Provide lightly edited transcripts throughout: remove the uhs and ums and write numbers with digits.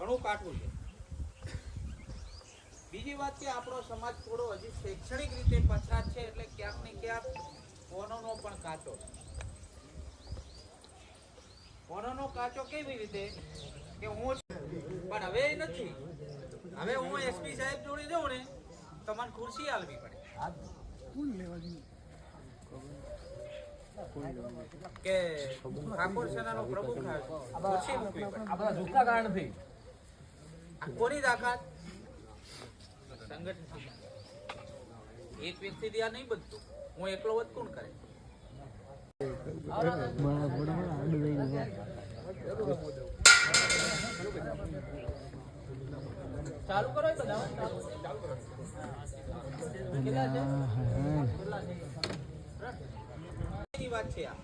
ઘણું કાઠું છે. બીજી વાત કે આપણો સમાજ થોડો હજી શૈક્ષણિક રીતે પછાત છે, એટલે ક્યાંક ને ક્યાંક કોનોનો પણ કાચો છે. કોનોનો કાચો કેવી રીતે કે હું પણ હવે નથી. હવે હું એસપી સાહેબ જોડે જાઉં ને તો મને ખુરશી આલવી પડે કે ઠાકોર સેનાનો પ્રમુખ ખુરશી મૂકવી પડે. આ બધા દુઃખના કારણથી કોની તાકાત? સંગઠન. એક વ્યક્તિથી આ નહીં બનતું. હું એકલો વધ કોણ કરે? ચાલુ કરો બધા. વાત છે આ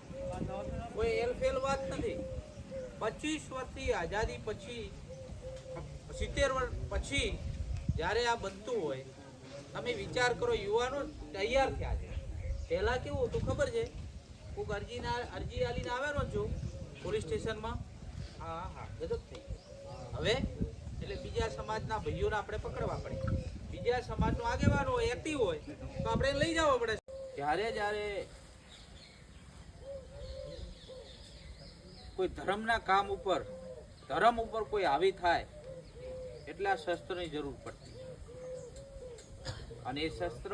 કોઈ એલફેલ વાત નથી. 25 વર્ષથી આઝાદી પછી 70 વર્ષ પછી જ્યારે આ બનતું હોય, તમે વિચાર કરો, યુવાનો તૈયાર થયા છે. પહેલા કેવું હતું ખબર છે? કોઈક અરજી આલીને આવેલો છું પોલીસ સ્ટેશનમાં, હા ગજબ થઈ ગયું. હવે એટલે બીજા સમાજના ભાઈઓને આપણે પકડવા પડે. બીજા સમાજનો આગેવાન હોય, એક્ટિવ હોય તો આપણે લઈ જવો પડે. જ્યારે કોઈ ધર્મના કામ ઉપર, ધર્મ ઉપર કોઈ હાવી થાય એટલે આ શસ્ત્રની જરૂર પડતી. અને એ શસ્ત્ર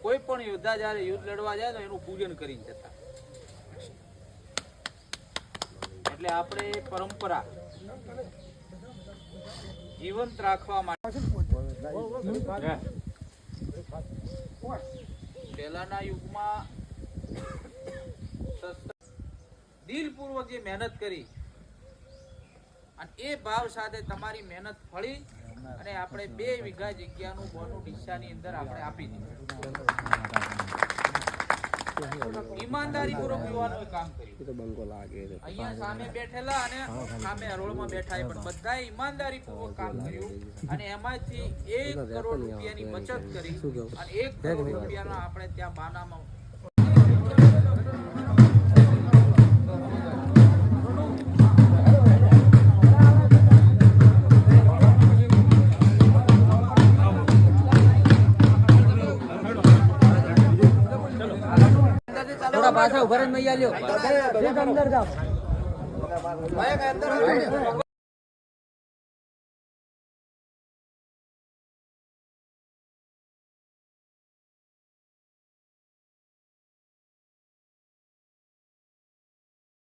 કોઈ પણ યોદ્ધા જ્યારે યુદ્ધ લડવા જાય તો એનું પૂજન કરીને જતા. એટલે આપણે પરંપરા જીવંત રાખવા માટે પહેલાના યુગમાં દિલપૂર્વક જે મહેનત કરી અને એ ભાવ સાથે તમારી મહેનત ફળી અને આપણે 2 વીઘા જગ્યાનું બોનું ડીસાની અંદર આપણે આપી દીધું. ઈમાનદારી પૂર્વક યુવાનોએ કામ કર્યું. અહીંયા સામે બેઠેલા અને સામે હરોળમાં બેઠા પણ બધાએ ઈમાનદારી પૂર્વક કામ કર્યું અને એમાંથી 1 કરોડ રૂપિયાની બચત કરી અને 1 કરોડ રૂપિયાના આપણે ત્યાં બાનામાં પાછા ઉભા રહીને મૈયા લ્યો અંદર જાઓ.